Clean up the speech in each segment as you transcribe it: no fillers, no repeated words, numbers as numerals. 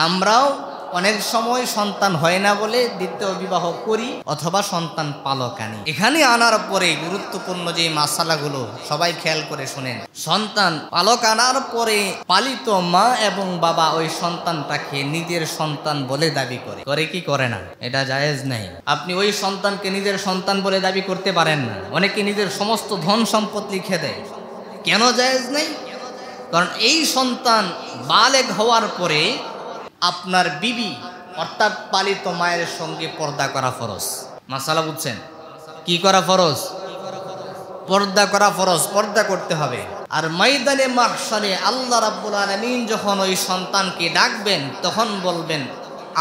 আমরাও অনেক সময় সন্তান হয় না বলে দ্বিতীয় বিবাহ করি অথবা সন্তান পালক আনি। এখানে আনার পরে গুরুত্বপূর্ণ যে মাসালাগুলো সবাই খেয়াল করে শুনেন। সন্তান পালক আনার পরে পালিত মা এবং বাবা ওই সন্তানটাকে নিজের সন্তান বলে দাবি করে কি করে না? এটা জায়েজ নাই। আপনি ওই সন্তানকে নিজের সন্তান বলে দাবি করতে পারেন না। অনেকে নিজের সমস্ত ধন সম্পদ লিখে দেয়। কেন জায়েজ নেই? কারণ এই সন্তান বালেগ হওয়ার পরে আপনার বিবি অর্থাৎ পালিত মায়ের সঙ্গে পর্দা করা ফরজ। মাসালা বুঝছেন? কি করা ফরজ? পর্দা করা ফরজ, পর্দা করতে হবে। আর ময়দানে মাহশারে আল্লাহ রাব্বুল আলামিন যখন ওই সন্তানকে ডাকবেন তখন বলবেন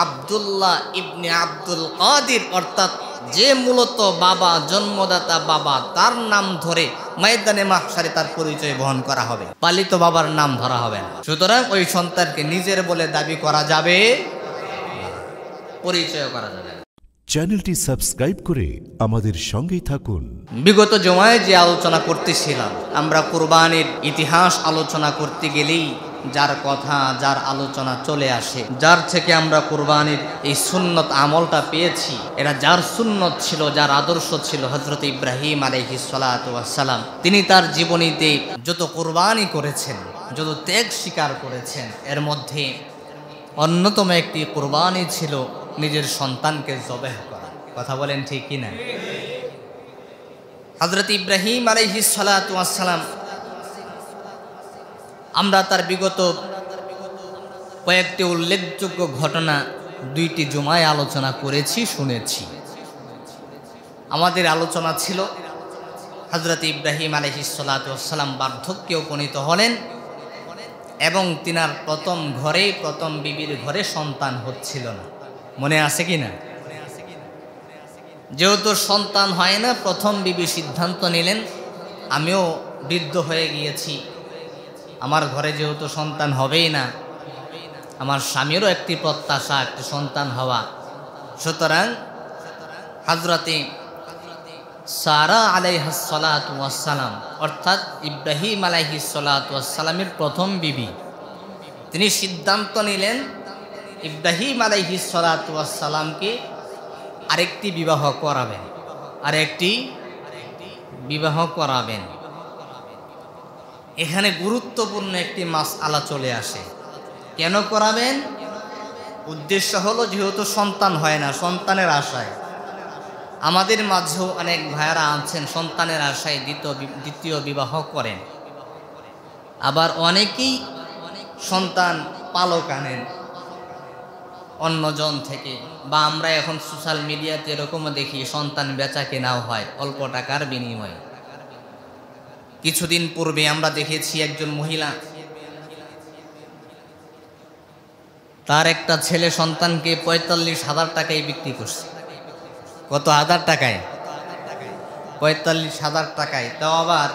আব্দুল্লাহ ইবনে আব্দুল কাদির, অর্থাৎ যে মূলত বাবা, জন্মদাতা বাবা, তার নাম ধরে ময়দানে মাহশারে তার পরিচয় বহন করা হবে, পালিত বাবার নাম ধরা হবে না। সুতরাং ওই সন্তানকে নিজের বলে দাবি করা যাবে, পরিচয় করা যাবে। চ্যানেলটি সাবস্ক্রাইব করে আমাদের সঙ্গেই থাকুন। বিগত জমায় যে আলোচনা করতেছিলাম, আমরা কুরবানির ইতিহাস আলোচনা করতে গেলেই যার কথা, যার আলোচনা চলে আসে, যার থেকে আমরা কুরবানির এই সুন্নত আমলটা পেয়েছি, এরা যার সুন্নত ছিল, যার আদর্শ ছিল হযরত ইব্রাহিম আলাইহিস সালাতু ওয়াস সালাম। তিনি তার জীবনীতে যত কুরবানি করেছেন, যত ত্যাগ স্বীকার করেছেন, এর মধ্যে অন্যতম একটি কুরবানি ছিল নিজের সন্তানকে জবেহ করা। কথা বলেন ঠিক কিনা? হযরত ইব্রাহিম আলাইহিস সালাতু ওয়াস সালাম, আমরা তার বিগত কয়েকটি উল্লেখযোগ্য ঘটনা দুইটি জুমায় আলোচনা করেছি, শুনেছি। আমাদের আলোচনা ছিল হযরত ইব্রাহিম আলাইহিস সালাতু ওয়াস সালাম বার্ধক্যে উপনীত হলেন এবং তিনার প্রথম বিবির ঘরে সন্তান হচ্ছিল না। মনে আছে কি না? যেহেতু সন্তান হয় না, প্রথম বিবি সিদ্ধান্ত নিলেন, আমিও বৃদ্ধ হয়ে গিয়েছি, আমার ঘরে যেহেতু সন্তান হবেই না, আমার স্বামীরও একটি প্রত্যাশা, একটি সন্তান হওয়া, সুতরাং হযরতে সারা আলাইহিস সালাতু ওয়াস সালাম, অর্থাৎ ইব্রাহিম আলাইহিস সালাতু ওয়াস সালামের প্রথম বিবি, তিনি সিদ্ধান্ত নিলেন ইব্রাহিম আলাইহিস সালাতু ওয়াস সালামকে আরেকটি বিবাহ করাবেন। এখানে গুরুত্বপূর্ণ একটি মাসআলা চলে আসে। কেন করাবেন? উদ্দেশ্য হলো, যেহেতু সন্তান হয় না, সন্তানের আশায়, আমাদের মাঝেও অনেক ভাইয়ারা আছেন সন্তানের আশায় দ্বিতীয় বিবাহ করেন। আবার অনেকেই সন্তান পালক আনেন অন্যজন থেকে, বা আমরা এখন সোশ্যাল মিডিয়াতে এরকমও দেখি সন্তান বেচা কেনাও হয় অল্প টাকার বিনিময়ে। কিছুদিন পূর্বে আমরা দেখেছি একজন মহিলা তার একটা ছেলে সন্তানকে ৪৫,০০০ টাকায় বিক্রি করছে। কত হাজার টাকায়? ৪৫,০০০ টাকায়। তাও আবার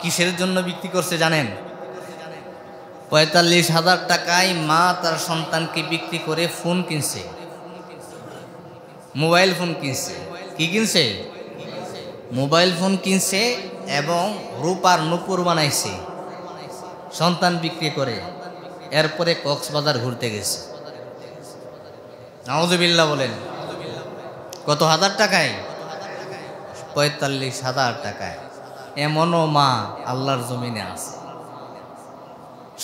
কিসের জন্য বিক্রি করছে জানেন? ৪৫,০০০ টাকায় মা তার সন্তানকে বিক্রি করে ফোন কিনছে, মোবাইল ফোন কিনছে। কি কিনছে? মোবাইল ফোন কিনছে এবং রূপার নূপুর বানাইছে সন্তান বিক্রি করে। এরপরে কক্সবাজার ঘুরতে গেছে। নাউজুবিল্লাহ বলেন। কত হাজার টাকায়? ৪৫,০০০ টাকায়। এমনও মা আল্লাহর জমিনে আছে,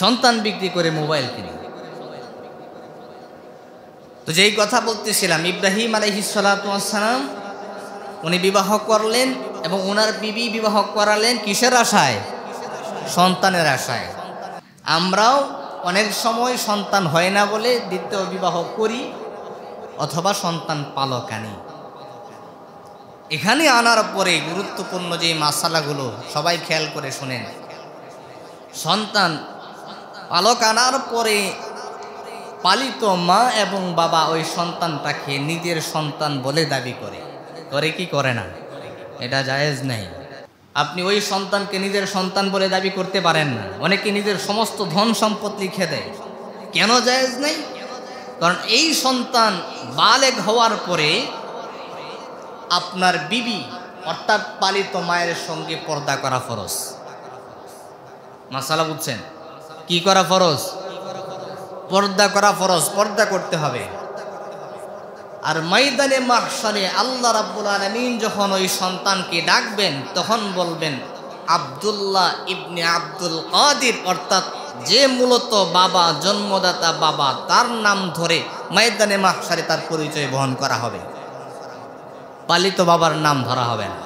সন্তান বিক্রি করে মোবাইল কিনে। তো যেই কথা বলতেছিলাম, ইব্রাহিম আলাইহিস সালাতু ওয়াস সালাম উনি বিবাহ করলেন এবং ওনার বিবি বিবাহ করালেন কিসের আশায়? সন্তানের আশায়। আমরাও অনেক সময় সন্তান হয় না বলে দ্বিতীয় বিবাহ করি অথবা সন্তান পালক আনি। এখানে আনার পরে গুরুত্বপূর্ণ যে মাসালাগুলো সবাই খেয়াল করে শুনেন। সন্তান পালক আনার পরে পালিত মা এবং বাবা ওই সন্তানটাকে নিজের সন্তান বলে দাবি করে কি করে না? এটা জায়েজ নাই। আপনি ওই সন্তানকে নিজের সন্তান বলে দাবি করতে পারেন না। অনেকে নিজের সমস্ত ধন সম্পদ লিখে দেয়। কেন জায়েজ নেই? কারণ এই সন্তান বালেগ হওয়ার পরে আপনার বিবি অর্থাৎ পালিত মায়ের সঙ্গে পর্দা করা ফরজ। মাসালা বুঝছেন? কি করা ফরজ? পর্দা করা ফরজ, পর্দা করতে হবে। আর ময়দানে মাহশারে আল্লাহ রাব্বুল আলামিন যখন ওই সন্তানকে ডাকবেন তখন বলবেন আব্দুল্লাহ ইবনে আব্দুল কাদির, অর্থাৎ যে মূলত বাবা, জন্মদাতা বাবা, তার নাম ধরে ময়দানে মাহশারে তার পরিচয় বহন করা হবে, পালিত বাবার নাম ধরা হবে না।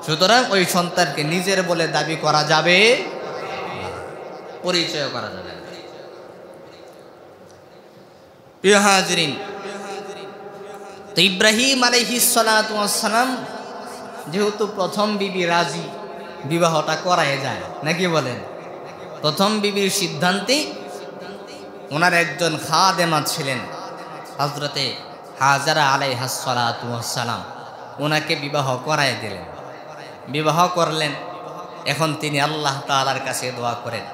সুতরাং ওই সন্তানকে নিজের বলে দাবি করা যাবে, পরিচয় করা যাবে না। প্রিয় হাজিরিন, তো ইব্রাহিম আলাইহিস সালাতু ওয়াস সালাম যেহেতু প্রথম বিবি রাজি, বিবাহটা করায় যায় নাকি বলেন? প্রথম বিবির সিদ্ধান্তে ওনার একজন খাদেমা ছিলেন হযরতে হাজারা আলাইহাস সালাতু ওয়াস সালাম, ওনাকে বিবাহ করায় দিলেন। বিবাহ করলেন। এখন তিনি আল্লাহ তাআলার কাছে দোয়া করেন,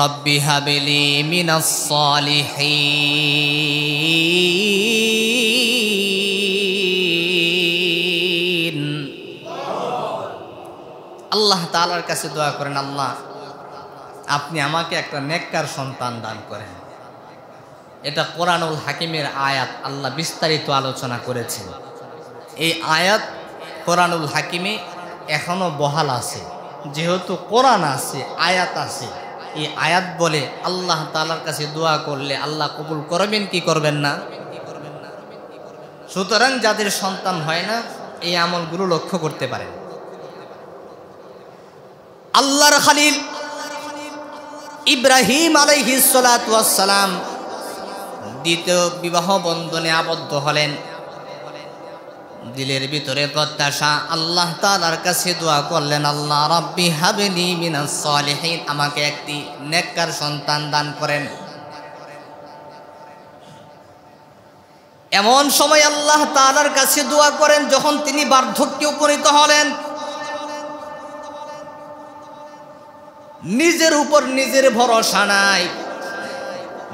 রব্বি হাবিলি মিনাস সালিহিন। আল্লাহ তাআলার কাছে দোয়া করেন, আল্লাহ আপনি আমাকে একটা নেককার সন্তান দান করেন। এটা কোরআনুল হাকিমের আয়াত, আল্লাহ বিস্তারিত আলোচনা করেছেন। এই আয়াত কোরআনুল হাকিমে এখনো বহাল আছে। যেহেতু কোরআন আছে, আয়াত আছে, এই আয়াত বলে আল্লাহ তাআলার কাছে দোয়া করলে আল্লাহ কবুল করবেন কি করবেন না? সুতরাং যাদের সন্তান হয় না এই আমলগুলো লক্ষ্য করতে পারেন। আল্লাহর খলিল ইব্রাহিম আলাইহিস সালাতু ওয়াস সালাম দ্বিতীয় বিবাহ বন্ধনে আবদ্ধ হলেন। দিলের ভিতরে প্রত্যাশা, আল্লাহ তাআলার কাছে দোয়া করলেন, আল্লাহ রাব্বি হাবলি মিনাস সালিহিন, আমাকে একটি নেককার সন্তান দান করেন। এমন সময় আল্লাহ তাআলার কাছে দোয়া করেন যখন তিনি বার্ধক্যে উপনীত হলেন। নিজের উপর নিজের ভরসা নাই,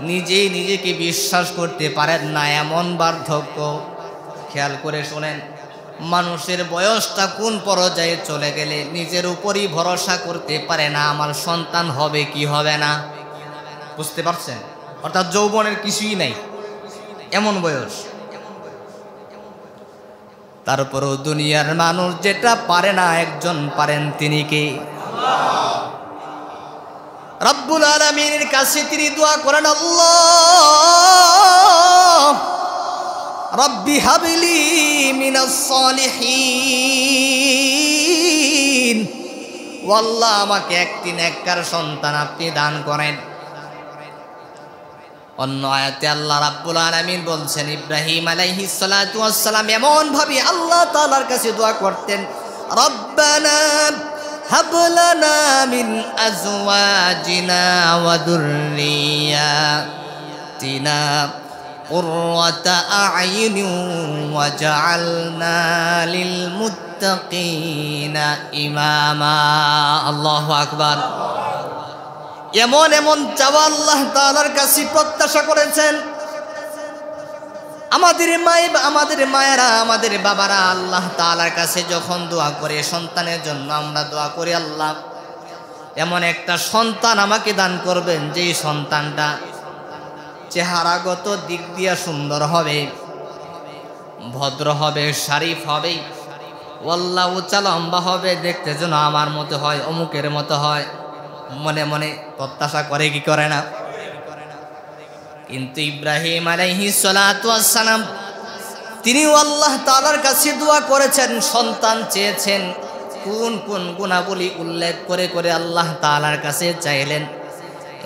নিজেই নিজেকে বিশ্বাস করতে পারেন না, এমন বার্ধক্য। খেয়াল করে শোনেন, মানুষের বয়সটা কোন পর্যায়ে চলে গেলে নিজের উপরই ভরসা করতে পারে না আমার সন্তান হবে কি হবে না। বুঝতে পারছেন? অর্থাৎ যৌবনের কিছুই নাই, এমন বয়স। তারপরও দুনিয়ার মানুষ যেটা পারে না একজন পারেন, তিনি কে? রব্বুল আলামিনের কাছে তিনি দোয়া করেন, আল্লাহ রব্বি হাবলি মিনাস সালিহিন, ও আল্লাহ আমাকে একটি নেককার সন্তান আপনি দান করেন। অন্য আয়াতে আল্লাহ রাব্বুল আলামিন বলছেন, ইব্রাহিম আলাইহিস সালাতু ওয়াস সালাম এমন ভাবে আল্লাহ তাআলার কাছে দোয়া করতেন, রব্বানা হাব লানা মিন আজওয়াজিনা ওয়া যুররিয়াতিনা কুররাতা আ'য়ুনিন ওয়াজআলনা লিল মুত্তাকিনা ইমামা। আল্লাহু আকবার। এমন এমন চাওয়া আল্লাহ তাআলার কাছে প্রত্যাশা করেছেন। আমাদের মায়েরা, আমাদের বাবারা আল্লাহ তাআলার কাছে যখন দোয়া করে সন্তানের জন্য, আমরা দোয়া করি, আল্লাহ এমন একটা সন্তান আমাকে দান করবেন যেই সন্তানটা চেহারাগত দিক দিয়া সুন্দর হবে, ভদ্র হবে, শরীফ হবে, ওয়াল্লাহ উচ্চা লম্বা হবে, দেখতে যেন আমার মতো হয়, অমুকের মতো হয়। মনে মনে প্রত্যাশা করে কি করে না? কিন্তু ইব্রাহিম আলাইহিস সালাতু ওয়াস সালাম তিনিও আল্লাহ তাআলার কাছে দোয়া করেছেন, সন্তান চেয়েছেন। কোন কোন গুণাবলী উল্লেখ করে করে আল্লাহ তাআলার কাছে চাইলেন।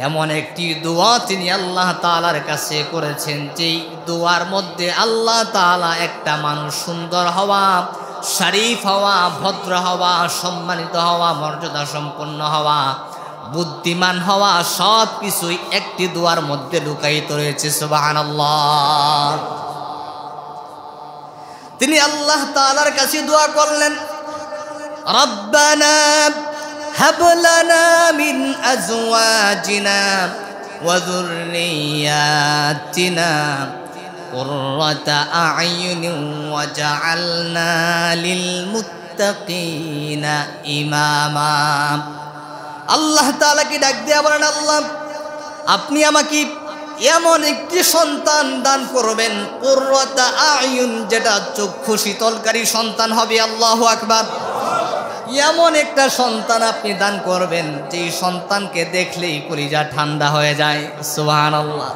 এমন একটি দোয়া তিনি আল্লাহ তাআলার কাছে করেছেন, যেই দোয়ার মধ্যে আল্লাহ তাআলা একটা মানুষ সুন্দর হওয়া, শরীফ হওয়া, ভদ্র হওয়া, সম্মানিত হওয়া, মর্যাদা সম্পন্ন হওয়া, বুদ্ধিমান হওয়া, সব কিছুই একটি দোয়ার মধ্যে লুকায়িত রয়েছে। সুবহানাল্লাহ। তিনি আল্লাহ তাআলার কাছে দোয়া করলেন, রব্বানা হাব লানা মিন আজওয়াজিনা ওয়া যুররিয়াতিনা কুররাতা আ'য়ুনিন ওয়াজআলনা লিল মুত্তাকিনা ইমামা। আল্লাহ তাআলাকে ডাক দিয়ে বলেন, আল্লাহ আপনি আমাকে এমন একটি সন্তান দান করবেন কুররাতা আয়ুন, যেটা চক্ষু শীতলকারী সন্তান হবে। আল্লাহু আকবার। এমন একটা সন্তান আপনি দান করবেন যেই সন্তানকে দেখলেই কলিজা ঠান্ডা হয়ে যায়। সুবহানাল্লাহ।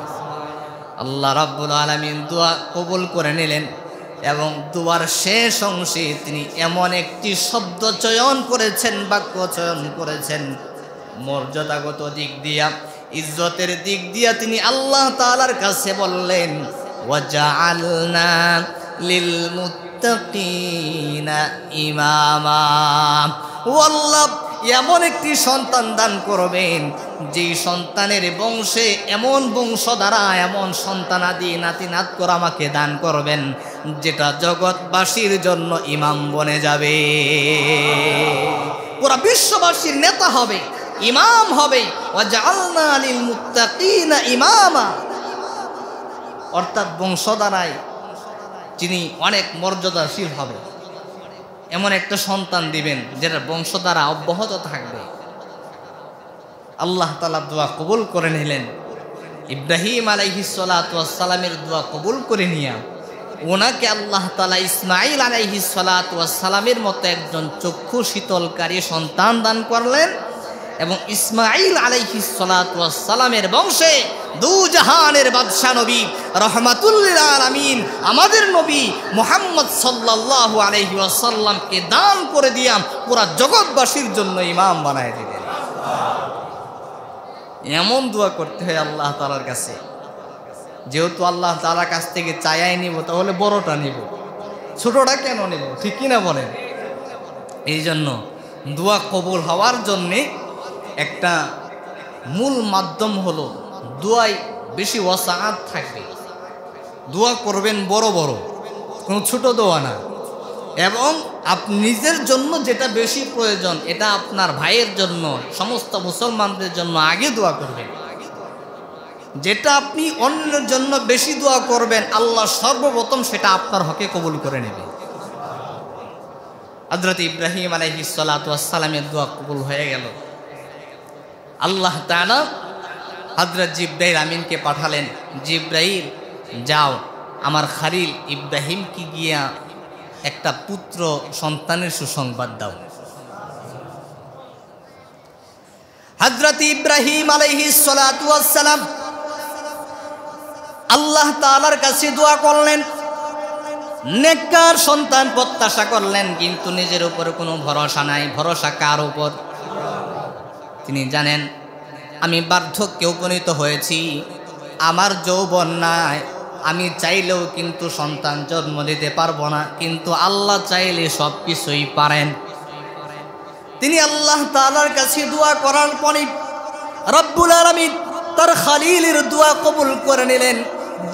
আল্লাহ রাব্বুল আলামিন দোয়া কবুল করে নিলেন এবং দুয়ার শেষ অংশে তিনি এমন একটি শব্দ চয়ন করেছেন, বাক্য চয়ন করেছেন, মর্যাদাগত দিক দিয়া, ইজ্জতের দিক দিয়া তিনি আল্লাহ তাআলার কাছে বললেন, ওয়াজআলনা লিল মুত্তাকিনা ইমামা। ও আল্লাহ, এমন একটি সন্তান দান করবেন যেই সন্তানের বংশে এমন বংশধারা, এমন সন্তানাদি নাতি নাত করে আমাকে দান করবেন যেটা জগৎবাসীর জন্য ইমাম বনে যাবে, পুরা বিশ্ববাসীর নেতা হবে, ইমাম হবে। ওয়াজআলনা লিল মুত্তাকিনা ইমামা, অর্থাৎ বংশধারায় যিনি অনেক মর্যাদাশীল হবে এমন একটা সন্তান দিবেন যেটা বংশধারা অব্যাহত থাকবে। আল্লাহ তাআলা দোয়া কবুল করে নিলেন। ইব্রাহিম আলাইহিস সালাতু ওয়াস সালামের দোয়া কবুল করে নিয়া ওনাকে আল্লাহ তাআলা ইসমাঈল আলাইহিস সালাতু ওয়াস সালামের মতো একজন চক্ষু শীতলকারী সন্তান দান করলেন এবং ইসমাঈল আলাইহিস সালাতু ওয়াস সালামের বংশে দু জাহানের বাদশা নবী রাহমাতুল লিল আলামিন আমাদের নবী মুহাম্মদ সাল্লাল্লাহু আলাইহি ওয়াসাল্লামকে দান করে দিয়াম পুরা জগৎবাসীর জন্য ইমাম বানায় দিলেন। এমন দোয়া করতে হয় আল্লাহ তাআলার কাছে, যেহেতু আল্লাহ তাআলার কাছ থেকে চাইয়াই নিব তাহলে বড়টা নিব, ছোটটা কেন নিব? ঠিক কিনা বলেন? এই জন্য দোয়া কবুল হওয়ার জন্যে একটা মূল মাধ্যম হলো দোয়ায় বেশি ওয়াসাআত থাকবে। দোয়া করবেন বড় বড়, কোনো ছোট দোয়া না। এবং আপনি নিজের জন্য যেটা বেশি প্রয়োজন এটা আপনার ভাইয়ের জন্য, সমস্ত মুসলমানদের জন্য আগে দোয়া করবেন। যেটা আপনি অন্যের জন্য বেশি দোয়া করবেন আল্লাহ সর্বপ্রথম সেটা আপনার হকে কবুল করে নেবে। হযরত ইব্রাহিম আলাইহিস সালাতু ওয়াস সালামের দোয়া কবুল হয়ে গেল। আল্লাহ তাআলা হযরত জিবরাইল আমিনকে পাঠালেন, জিবরাইল যাও আমার খলিল ইব্রাহিমকে গিয়া একটা পুত্র সন্তানের সুসংবাদ দাও। হযরত ইব্রাহিম আলাইহিস সালাতু ওয়াস সালাম আল্লাহ তাআলার কাছে দোয়া করলেন, নেককার সন্তান প্রত্যাশা করলেন, কিন্তু নিজের উপর কোনো ভরসা নাই। ভরসা কার উপর? তিনি জানেন আমি বার্ধক্যে উপনীত হয়েছি, আমার যৌবন নাই, আমি চাইলেও কিন্তু সন্তান জন্ম দিতে পারবো না, কিন্তু আল্লাহ চাইলে সব কিছুই পারেন। তিনি আল্লাহ তাআলার কাছে দোয়া করার পরে রব্বুল আলামিন তার খলিলের দোয়া কবুল করে নিলেন।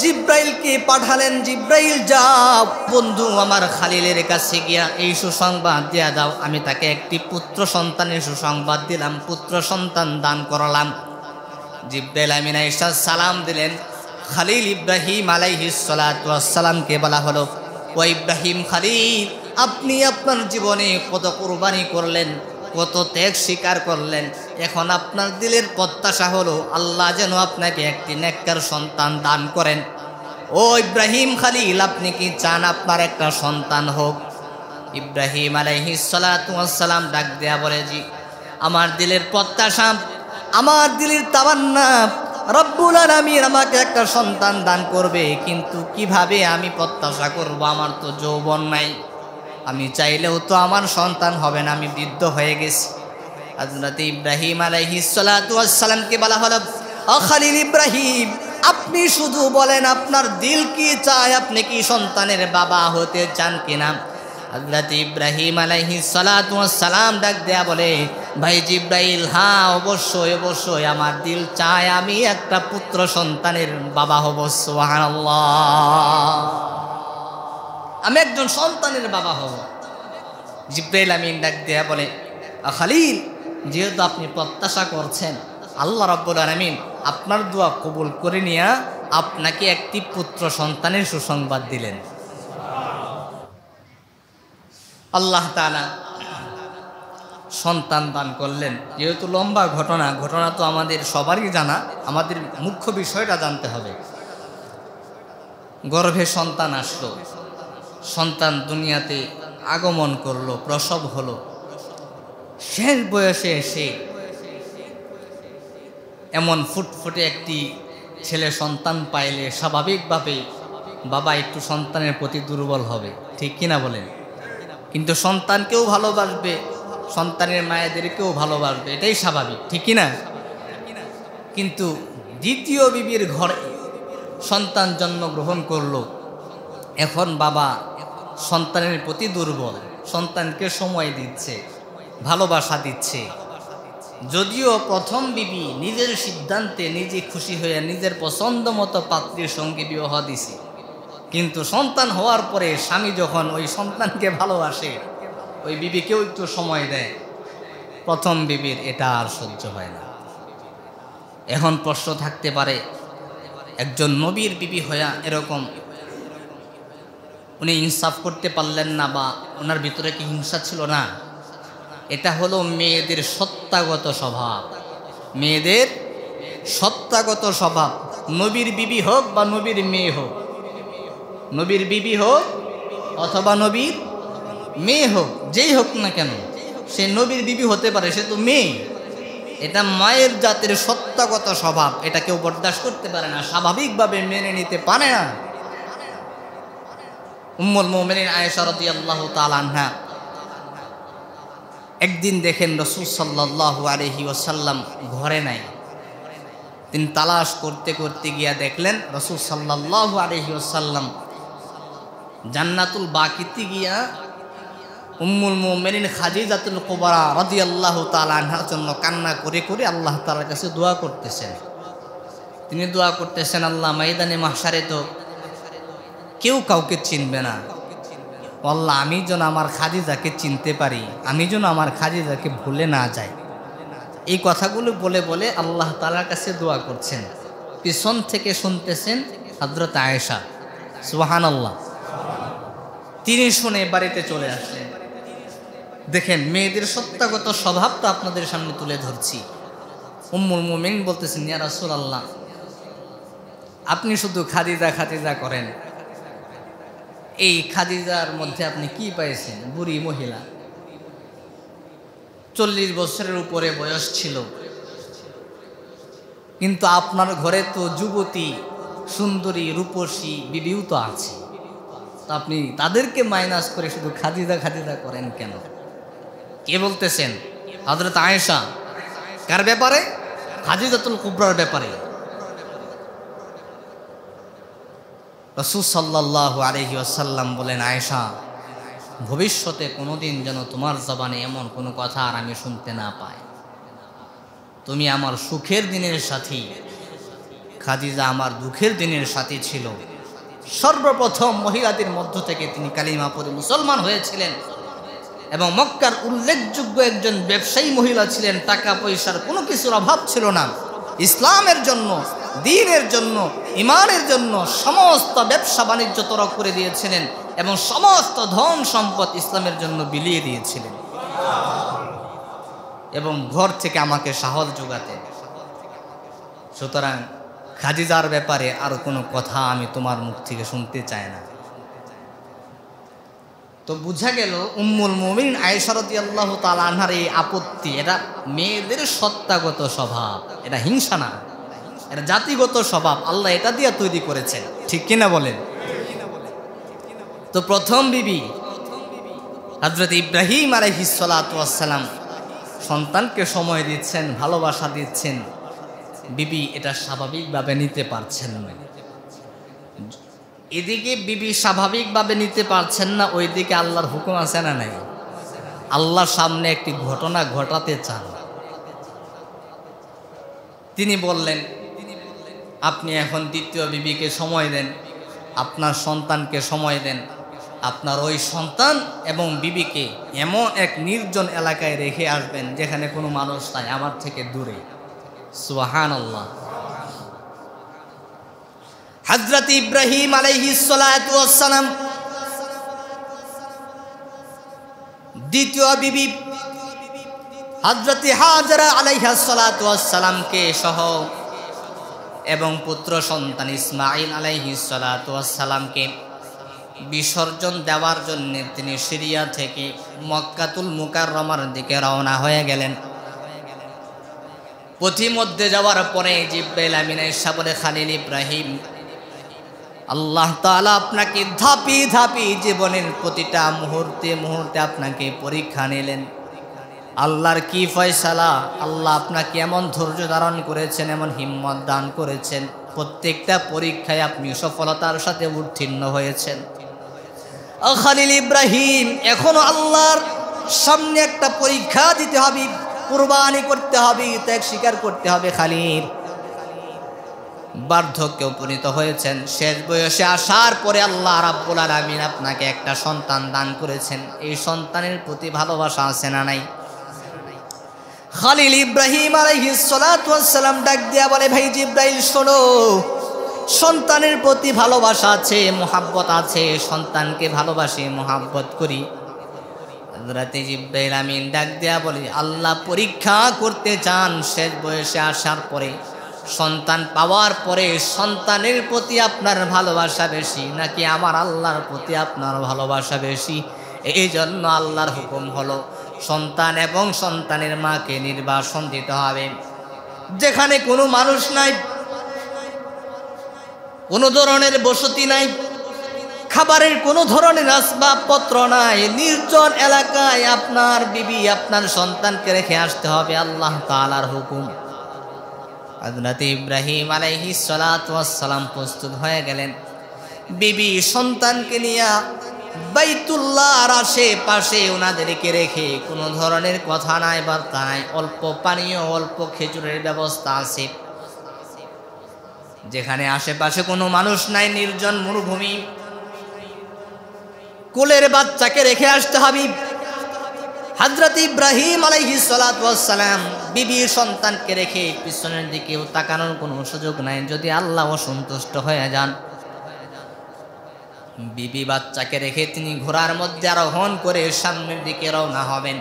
জিব্রাইলকে পাঠালেন, জিব্রাইল যাও বন্ধু আমার খলিলের কাছে গিয়া এই সুসংবাদ দিয়া দাও, আমি তাকে একটি পুত্র সন্তানের সুসংবাদ দিলাম, পুত্র সন্তান দান করলাম। জিব্রাইল আমিন আয়েশা সালাম দিলেন। খলিল ইব্রাহিম আলাইহিস সালাতু ওয়াস সালামকে বলা হলো, ও ইব্রাহিম খলিল, আপনি আপনার জীবনে কত কুরবানি করলেন, কত ত্যাগ স্বীকার করলেন, এখন আপনার দিলের প্রত্যাশা হলো আল্লাহ যেন আপনাকে একটি নেককার সন্তান দান করেন। ও ইব্রাহিম খলিল, আপনি কি চান আপনার একটা সন্তান হোক? ইব্রাহিম আলাইহিস সালাতু ওয়াস সালাম ডাক দেয়া বলে, জি, আমার দিলের প্রত্যাশা, আমার দিলের তামান্না রব্বুল আলামিন আমাকে একটা সন্তান দান করবে, কিন্তু কিভাবে আমি প্রত্যাশা করব? আমার তো যৌবন নাই, আমি চাইলেও তো আমার সন্তান হবে না, আমি বৃদ্ধ হয়ে গেছি। হযরত ইব্রাহিম আলাইহিস সালাতু ওয়াস সালামকে বলা হলো, ও খলিল ইব্রাহিম, আপনি শুধু বলেন আপনার দিল কি চায়, আপনি কি সন্তানের বাবা হতে চান কিনা? হযরত ইব্রাহিম আলাইহিস সালাতু ওয়াস সালাম ডাক দেয়া বলে, ভাই জিব্রাইল, হ্যাঁ অবশ্যই অবশ্যই আমার দিল চায় আমি একটা পুত্র সন্তানের বাবা হব। সুবহানাল্লাহ, আমি একজন সন্তানের বাবা হব। জিব্রাইল আমিন ডাক দেয়া বলে, খলিল, যেহেতু আপনি প্রত্যাশা করছেন, আল্লাহ রাব্বুল আলামিন আপনার দোয়া কবুল করে নিয়ে আপনাকে একটি পুত্র সন্তানের সুসংবাদ দিলেন। আল্লাহ তাআলা সন্তান দান করলেন। যেহেতু লম্বা ঘটনা তো আমাদের সবারই জানা, আমাদের মুখ্য বিষয়টা জানতে হবে। গর্ভে সন্তান আসলো, সন্তান দুনিয়াতে আগমন করলো, প্রসব হলো। শেষ বয়সে এসে এমন ফুটফুটে একটি ছেলে সন্তান পাইলে স্বাভাবিকভাবে বাবা একটু সন্তানের প্রতি দুর্বল হবে, ঠিক কিনা বলেন? কিন্তু সন্তানকেও ভালোবাসবে, সন্তানের মায়েদেরকেও ভালোবাসবে, এটাই স্বাভাবিক, ঠিক কিনা? কিন্তু দ্বিতীয় বিবির ঘরে সন্তান জন্মগ্রহণ করলো। এখন বাবা সন্তানের প্রতি দুর্বল, সন্তানকে সময় দিচ্ছে, ভালোবাসা দিচ্ছে। যদিও প্রথম বিবি নিজের সিদ্ধান্তে নিজে খুশি হয়ে নিজের পছন্দ মতো পাত্রীর সঙ্গে বিবাহ দিছে, কিন্তু সন্তান হওয়ার পরে স্বামী যখন ওই সন্তানকে ভালোবাসে, ওই বিবিকেও একটু সময় দেয়, প্রথম বিবির এটা আর সহ্য হয় না। এখন প্রশ্ন থাকতে পারে, একজন নবীর বিবি হইয়া এরকম উনি ইনসাফ করতে পারলেন না, বা ওনার ভিতরে কি হিংসা ছিল না? এটা হলো মেয়েদের সত্তাগত স্বভাব, মেয়েদের সত্তাগত স্বভাব। নবীর বিবি হোক বা নবীর মেয়ে হোক, নবীর বিবি হোক অথবা নবীর মেয়ে হোক, যেই হোক না কেন, সে নবীর বিবি হতে পারে, সে তো মেয়ে। এটা মায়ের জাতের সত্তাগত স্বভাব, এটা কেউ বরদাস্ত করতে পারে না, স্বাভাবিকভাবে মেনে নিতে পারে না। উম্মুল মুমিনিন আয়েশা রাদিয়াল্লাহু তাআলা আনহা একদিন দেখেন রাসূল সাল্লাল্লাহু আলাইহি ওয়াসাল্লাম ঘরে নাই। তিনি তালাশ করতে করতে গিয়া দেখলেন রাসূল সাল্লাল্লাহু আলাইহি ওয়াসাল্লাম জান্নাতুল বাকিতে গিয়া উম্মুল মুমিনিন খাদিজাতুল কুবরা রাদিয়াল্লাহু তাআলা আনহার জন্য কান্না করে করে আল্লাহ তাআলার কাছে দোয়া করতেছেন। তিনি দোয়া করতেছেন, আল্লাহ ময়দানে মাহশারে তো কেউ কাউকে চিনবে না, আল্লাহ আমি যেন আমার খাদিজাকে চিনতে পারি, আমি যেন আমার খাদিজাকে ভুলে না যাই। এই কথাগুলো বলে বলে আল্লাহ তাআলার কাছে দোয়া করছেন। পিছন থেকে শুনতেছেন হযরত আয়েশা, সুবহানাল্লাহ। তিনি শুনে বাড়িতে চলে আসলেন। দেখেন মেয়েদের সত্তাগত স্বভাবটা আপনাদের সামনে তুলে ধরছি। উম্মুল মুমিনিন বলতেছেন, ইয়া রাসূলুল্লাহ, আপনি শুধু খাদিজা খাদিজা করেন, এই খাদিজার মধ্যে আপনি কি পাইছেন? বুড়ি মহিলা, 40 বছরের উপরে বয়স ছিল, কিন্তু আপনার ঘরে তো যুবতী সুন্দরী রূপসী বিবিও তো আছে, তো আপনি তাদেরকে মাইনাস করে শুধু খাদিজা খাদিজা করেন কেন? কে বলতেছেন? হযরত আয়েশা। কার ব্যাপারে? খাদিজাতুল কুবরার ব্যাপারে। রাসূল সাল্লাল্লাহু আলাইহি ওয়াসাল্লাম বলেন, আয়েশা, ভবিষ্যতে কোনোদিন যেন তোমার জবানে এমন কোনো কথা আর আমি শুনতে না পাই। তুমি আমার সুখের দিনের সাথী, খাদিজা আমার দুঃখের দিনের সাথী ছিল। সর্বপ্রথম মহিলাদের মধ্য থেকে তিনি কালিমা পড়ে মুসলমান হয়েছিলেন এবং মক্কার উল্লেখযোগ্য একজন ব্যবসায়ী মহিলা ছিলেন। টাকা পয়সার কোনো কিছুর অভাব ছিল না। ইসলামের জন্য, দ্বীনের জন্য, ঈমানের জন্য সমস্ত ব্যবসা বাণিজ্য তরক করে দিয়েছিলেন এবং সমস্ত ধন সম্পদ ইসলামের জন্য বিলিয়ে দিয়েছিলেন এবং ঘর থেকে আমাকে সাহস যোগাতেন। সুতরাং খাদিজার ব্যাপারে আর কোনো কথা আমি তোমার মুখ থেকে শুনতে চাই না। তো বুঝা গেল উম্মুল মুমিনিন আয়েশা রাদিয়াল্লাহু তাআলা আনহার এই আপত্তি, এটা মেয়েদের সত্তাগত স্বভাব, এটা হিংসা না, এটা জাতিগত স্বভাব। আল্লাহ এটা দিয়ে তৈরি করেছেন, ঠিক কিনা বলেন? তো প্রথম বিবি হযরত ইব্রাহিম আলাইহিস সালাতু ওয়াস সালাম সন্তানকে সময় দিচ্ছেন, ভালোবাসা দিচ্ছেন। বিবি এটা স্বাভাবিকভাবে নিতে পারছেন না। এদিকে বিবি স্বাভাবিকভাবে নিতে পারছেন না, ওইদিকে আল্লাহর হুকুম আছে না নাই? আল্লাহর সামনে একটি ঘটনা ঘটাতে চান। তিনি বললেন, আপনি এখন দ্বিতীয় বিবিকে সময় দেন, আপনার সন্তানকে সময় দেন। আপনার ওই সন্তান এবং বিবিকে এমন এক নির্জন এলাকায় রেখে আসবেন যেখানে কোনো মানুষ নাই, আমার থেকে দূরে। সুবহানাল্লাহ। হযরত ইব্রাহিম আলাইহিস সালাতু ওয়াস সালাম দ্বিতীয় বিবি হযরত হাজরা আলাইহিস সালাতু ওয়াস সালামকে সহ এবং পুত্র সন্তান ইসমাঈল আলাইহিস সালাতু ওয়াস সালামকে বিসর্জন দেওয়ার জন্য তিনি সিরিয়া থেকে মক্কাতুল মুকাররমার দিকে রওনা হয়ে গেলেন। পথিমধ্যে যাওয়ার পরে জিবরাইল আমিন এসে বলে, খলিল ইব্রাহিম, আল্লাহ তাআলা আপনাকে ধাপি ধাপি জীবনের প্রতিটা মুহূর্তে মুহূর্তে আপনাকে পরীক্ষা নিলেন। আল্লাহর কি ফয়সালা, আল্লাহ আপনাকে এমন ধৈর্য ধারণ করেছেন, এমন হিম্মত দান করেছেন, প্রত্যেকটা পরীক্ষায় আপনি সফলতার সাথে উত্তীর্ণ হয়েছেন। খলিল ইব্রাহিম, এখনো আল্লাহর সামনে একটা পরীক্ষা দিতে হবে, কুরবানি করতে হবে, ত্যাগ স্বীকার করতে হবে। খলিল বার্ধক্যে উপনীত হয়েছেন, শেষ বয়সে আসার পরে আল্লাহ রাব্বুল আলামিন আপনাকে একটা সন্তান দান করেছেন। এই সন্তানের প্রতি ভালোবাসা আছে না নাই? খলিল ইব্রাহিম আলাইহিস সালাতু ওয়াস সালাম ডাক দিয়া বলে, ভাই জিবরাইল শোনো, সন্তানের প্রতি ভালোবাসা আছে, মোহাব্বত আছে, সন্তানকে ভালোবাসি, মোহাব্বত করি। হযরত জিবরাইল আমিন ডাক দিয়া বলে, আল্লাহ পরীক্ষা করতে চান শেষ বয়সে আসার পরে, সন্তান পাওয়ার পরে সন্তানের প্রতি আপনার ভালোবাসা বেশি নাকি আমার আল্লাহর প্রতি আপনার ভালোবাসা বেশি? এই জন্য আল্লাহর হুকুম হলো সন্তান এবং সন্তানের মাকে নির্বাসন দিতে হবে। যেখানে কোনো মানুষ নাই, কোনো ধরনের বসতি নাই, খাবারের কোনো ধরনের আসবাবপত্র নাই, নির্জন এলাকায় আপনার বিবি আপনার সন্তানকে রেখে আসতে হবে, আল্লাহ তাআলার হুকুম। হযরত ইব্রাহিম আলাইহিস সালাতু ওয়াস সালাম প্রস্তুত হয়ে গেলেন। বিবি সন্তানকে নিয়ে বাইতুল্লাহর আশেপাশে ওনাদেরকে রেখে, কোনো ধরনের কথা নাই, বার্তা নাই, অল্প পানীয় অল্প খেজুরের ব্যবস্থা আছে। যেখানে আশেপাশে কোনো মানুষ নাই, নির্জন মরুভূমি, কোলের বাচ্চাকে রেখে আসতে হবে। হযরত ইব্রাহিম আলাইহিস সালাতু ওয়াস সালাম বিবির সন্তানকে রেখে পিছনের দিকেও তাকানোর কোনো সুযোগ নাই, যদি আল্লাহ অসন্তুষ্ট হয়ে যান। বিবি বাচ্চাকে রেখে তিনি ঘোড়ার মধ্যে আরোহণ করে সামনের দিকে রওনা হবেন।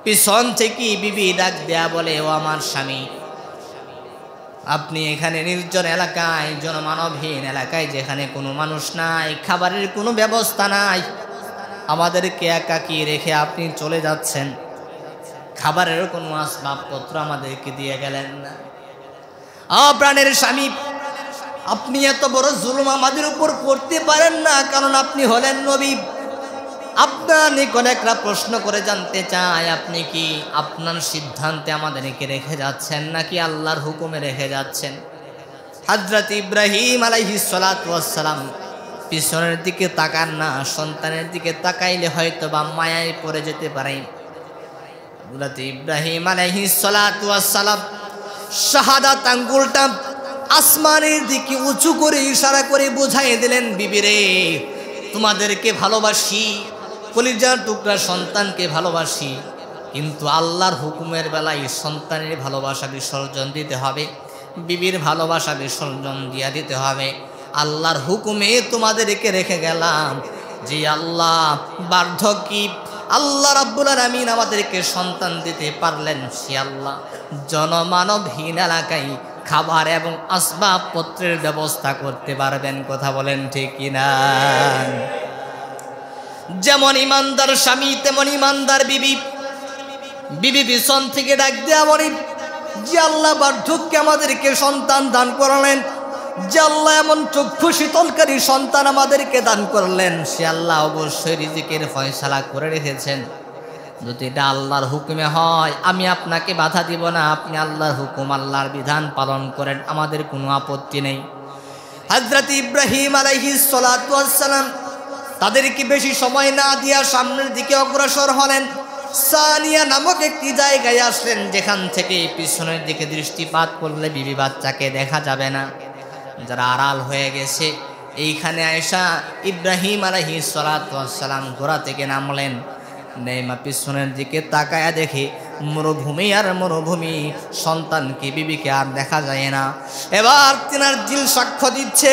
পিছন থেকে বিবি ডাক দেয়া বলে, ও আমার স্বামী, আপনি এখানে নির্জন এলাকায়, জনমানবহীন এলাকায়, যেখানে কোনো মানুষ নাই, খাবারের কোনো ব্যবস্থা নাই, আমাদেরকে একাকী রেখে আপনি চলে যাচ্ছেন, খাবারের কোনো আসবাবপত্র আমাদেরকে দিয়ে গেলেন না। প্রাণের স্বামী, আপনি এত বড় জুলুম আমাদের উপর করতে পারেন না, কারণ আপনি হলেন নবী। আপনার নিকট একটা প্রশ্ন করে জানতে চাই, আপনি কি আপনার সিদ্ধান্তে আমাদেরকে রেখে যাচ্ছেন নাকি আল্লাহর হুকুমে রেখে যাচ্ছেন? হযরত ইব্রাহিম আলাইহিস সালাতু ওয়াস সালাম পিছনের দিকে তাকান না, সন্তানের দিকে তাকাইলে হয়তো বা মায়ায় পড়ে যেতে পারে। হযরত ইব্রাহিম আলাইহিস সালাতু ওয়াস সালাম শাহাদাত আঙ্গুলটা আসমানের দিকে উঁচু করে ইশারা করে বুঝাই দিলেন, বিবিরে, তোমাদেরকে ভালোবাসি, কলিজার টুকরা সন্তানকে ভালোবাসি, কিন্তু আল্লাহর হুকুমের বেলায় সন্তানের ভালোবাসা বিসর্জন দিতে হবে, বিবির ভালোবাসা বিসর্জন দিয়া দিতে হবে। আল্লাহর হুকুমে তোমাদেরকে রেখে গেলাম। যে আল্লাহ বার্ধক্যে আল্লাহ রাব্বুল আলামিন আমাদেরকে সন্তান দিতে পারলেন, সে আল্লাহ জনমানবহীন এলাকায় খাবার এবং আসবাবপত্রের ব্যবস্থা করতে পারবেন। কথা বলেন ঠিক কিনা? যেমন ইমানদার স্বামী তেমন ইমানদার বিবি। বিবি পিছন থেকে ডাক দেয়া বলে, যে আল্লাহ বার্ধক্যে আমাদেরকে সন্তান দান করলেন, যে আল্লাহ এমন চক্ষু শীতলকারী সন্তান আমাদেরকে দান করলেন, সে আল্লাহ অবশ্যই রিজিকের ফয়সালা করে রেখেছেন। যদি এটা আল্লাহর হুকুমে হয়, আমি আপনাকে বাধা দিব না, আপনি আল্লাহর হুকুম আল্লাহর বিধান পালন করেন, আমাদের কোনো আপত্তি নেই। হযরত ইব্রাহিম আলাইহিস সালাতু ওয়াস সালাম তাদেরকে বেশি সময় না দিয়া সামনের দিকে অগ্রসর হলেন। সানিয়া নামক একটি জায়গায় আসলেন, যেখান থেকে পিছনের দিকে দৃষ্টিপাত করলে বিবি বাচ্চাকে দেখা যাবে না, যারা আড়াল হয়ে গেছে। এইখানে আয়েশা ইব্রাহিম আলাইহিস সালাতু ওয়াস সালাম ঘোড়া থেকে নামলেন, নেমা পিছনের দিকে তাকায়া দেখে মরুভূমি আর মরুভূমি, সন্তানকে বিবিকে আর দেখা যায় না। এবার তিনার দিল সাক্ষ্য দিচ্ছে,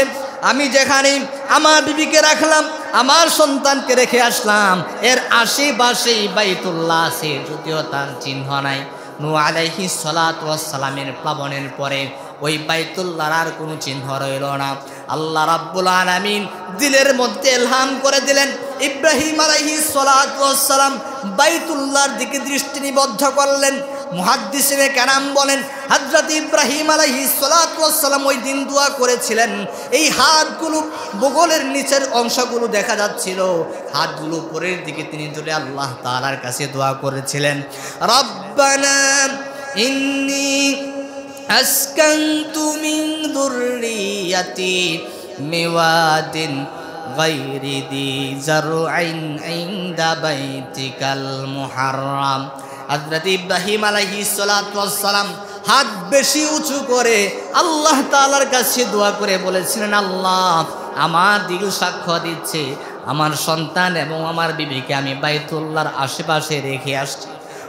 আমি যেখানে আমার বিবিকে রাখলাম আমার সন্তানকে রেখে আসলাম, এর আশেপাশেই বাইতুল্লাহ আছে, যদিও তার চিহ্ন নাই। নূহ আলাইহিস সালাতু ওয়াস সালামের প্লাবনের পরে ওই বাইতুল্লাহর আর কোনো চিহ্ন রইল না। আল্লাহ রাব্বুল আলামিন দিলের মধ্যে ইলহাম করে দিলেন, ইব্রাহিম আলাইহিস সালাতু ওয়াস সালাম বাইতুল্লাহর দিকে দৃষ্টি নিবদ্ধ করলেন। মুহাদ্দিসিনে কেরাম বলেন, হযরত ইব্রাহিম আলাইহিস সালাতু ওয়াস সালাম ওই দিন দোয়া করেছিলেন, এই হাতগুলো বগলের নিচের অংশগুলো দেখা যাচ্ছিল, হাতগুলো উপরের দিকে তিনি তুলে আল্লাহ তাআলার কাছে দোয়া করেছিলেন, রব্বানা ইন্নী আসকানতু মিন যুররিয়াতি মিওয়াদিন গায়রি দি জারআইন ইনদা বাইতিকাল মুহাররাম। হযরত ইব্রাহিম আলাইহিস সালাতু ওয়াস সালাম হাত বেশি উঁচু করে আল্লাহ তাআলার কাছে দোয়া করে বলেছিলেন, আল্লাহ আমার দিল সাক্ষ্য দিচ্ছে, আমার সন্তান এবং আমার বিবিকে আমি বাইতুল্লাহর আশেপাশে রেখে আসছি।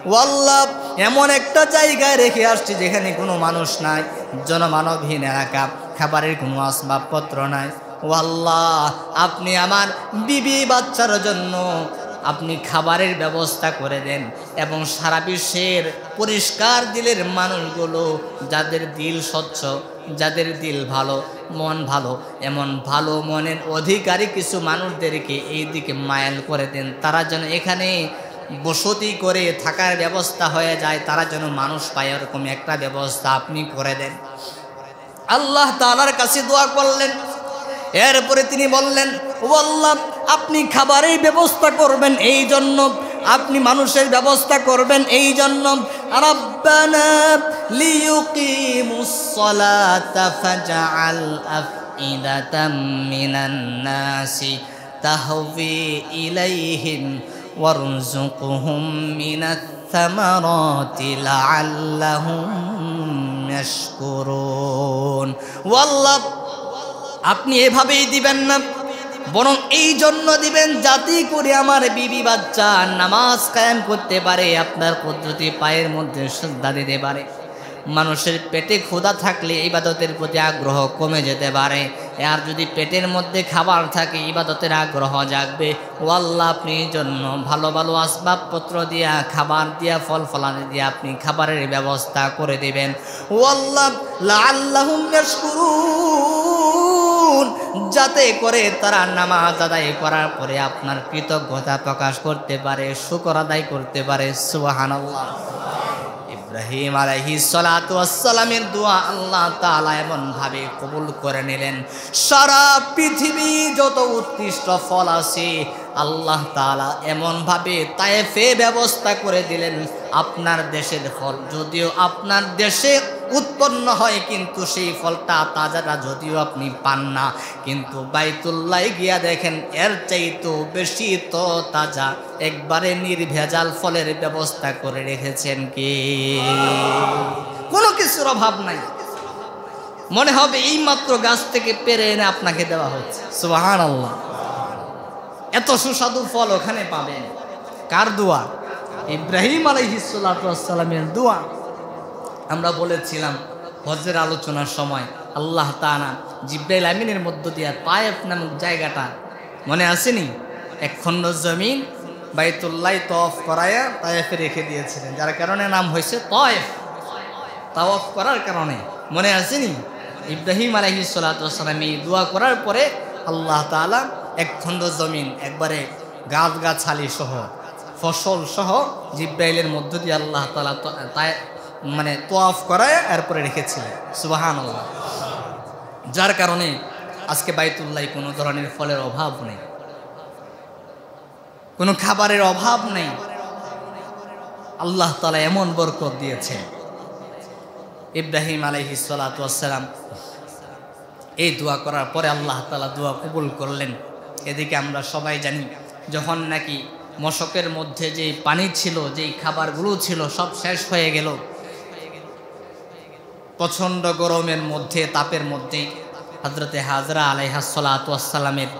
ও আল্লাহ, এমন একটা জায়গায় রেখে আসছি যেখানে কোনো মানুষ নাই, জনমানবহীন এলাকা, খাবারের কোনো আসবাবপত্র নাই। ও আল্লাহ, আপনি আমার বিবি বাচ্চার জন্য আপনি খাবারের ব্যবস্থা করে দেন, এবং সারা বিশ্বের পরিষ্কার দিলের মানুষগুলো, যাদের দিল স্বচ্ছ, যাদের দিল ভালো, মন ভালো, এমন ভালো মনের অধিকারী কিছু মানুষদেরকে এই দিকে মায়াল করে দেন, তারা যেন এখানে বসতি করে থাকার ব্যবস্থা হয়ে যায়, তারা যেন মানুষ পায় এরকম একটা ব্যবস্থা আপনি করে দেন। আল্লাহ তাআলার কাছে দোয়া করলেন। এরপরে তিনি বললেন, ও আল্লাহ, আপনি খাবারের ব্যবস্থা করবেন এই জন্য, আপনি মানুষের ব্যবস্থা করবেন এই জন্য, রাব্বানা লিয়ুকিমুস সালাতা ফাজআল আফইদাতাম মিনান নাসি তাহবি ইলাইহিম ওয়ারযুকহুম মিনাত থামারাতি লাআল্লাহুম ইয়াশকুরুন। ওয়াল্লাহ, আপনি এভাবেই দিবেন না, বরং এই জন্য দিবেন যাতে করে আমার বিবি বাচ্চা নামাজ কায়েম করতে পারে, আপনার পদ্ধতি পায়ের মধ্যে শ্রদ্ধা দিতে পারে। মানুষের পেটে ক্ষুধা থাকলে ইবাদতের প্রতি আগ্রহ কমে যেতে পারে, আর যদি পেটের মধ্যে খাবার থাকে ইবাদতের আগ্রহ জাগবে। ও আল্লাহ, আপনি এই জন্য ভালো ভালো আসবাবপত্র দিয়া, খাবার দিয়া, ফল ফলাদি দিয়া আপনি খাবারের ব্যবস্থা করে দেবেন। ও আল্লাহ, লাআল্লাহুম ইয়াশকুরুন, যাতে করে তারা নামাজ আদায় করার পরে আপনার কৃতজ্ঞতা প্রকাশ করতে পারে, শুকর আদায় করতে পারে। সুবহানাল্লাহ। ইব্রাহিম আলাইহিস সালাতু ওয়াস সালামের দোয়া আল্লাহ তাআলা এমন ভাবে কবুল করে নিলেন, সারা পৃথিবী যত উৎকৃষ্ট ফল আছে আল্লাহ তাআলা এমন ভাবে তায়েফে ব্যবস্থা করে দিলেন। আপনার দেশের ফল যদিও আপনার দেশে উৎপন্ন হয়, কিন্তু সেই ফলটা তাজাটা যদিও আপনি পান না, কিন্তু বাইতুল্লাহ গিয়া দেখেন এর চাইতেও বেশি তো তাজা, একবারে নির্ভেজাল ফলের ব্যবস্থা করে রেখেছেন কি, কোনো কিছুর অভাব নাই। মনে হবে এই মাত্র গাছ থেকে পেরে এনে আপনাকে দেওয়া হচ্ছে। সুবহানাল্লাহ। এত সুস্বাদু ফল ওখানে পাবেন। কার দোয়া? ইব্রাহিম আলাইহিস সালাতু ওয়াস সালামের দোয়া। আমরা বলেছিলাম হজের আলোচনার সময় আল্লাহ তাআলা জিবরাইল আমিনের মধ্য দিয়ে তায়েফ নামক জায়গাটা মনে আসেনি, এক খণ্ড জমিন বাইতুল্লাহ তওয়াফ করায়া তায়েফে রেখে দিয়েছিলেন, যার কারণে নাম হয়েছে তায়েফ। তাওয়াফ করার কারণে মনে আসেনি, ইব্রাহিম আলাইহিস সালাতু ওয়াস সালাম এই দোয়া করার পরে আল্লাহ তাআলা এক খণ্ড জমিন একবারে গাছগাছালি সহ ফসল সহ জিবরাইলের মধ্য দিয়ে আল্লাহ তাআলা মানে তওয়াফ করায় এরপরে রেখেছিলেন। সুবহানাল্লাহ। যার কারণে আজকে বাইতুল্লাহ কোনো ধরনের ফলের অভাব নেই, কোনো খাবারের অভাব নেই। আল্লাহ তাআলা এমন বরকত দিয়েছে। ইব্রাহিম আলাইহিস সালাতু ওয়াস সালাম এই দোয়া করার পরে আল্লাহ তাআলা দোয়া কবুল করলেন। এদিকে আমরা সবাই জানি, যখন নাকি মশকের মধ্যে যেই পানি ছিল, যেই খাবারগুলো ছিল সব শেষ হয়ে গেল, প্রচণ্ড গরমের মধ্যে, তাপের মধ্যে হযরতে হাজরা আলাইহাস সালাতু ওয়াস সালামের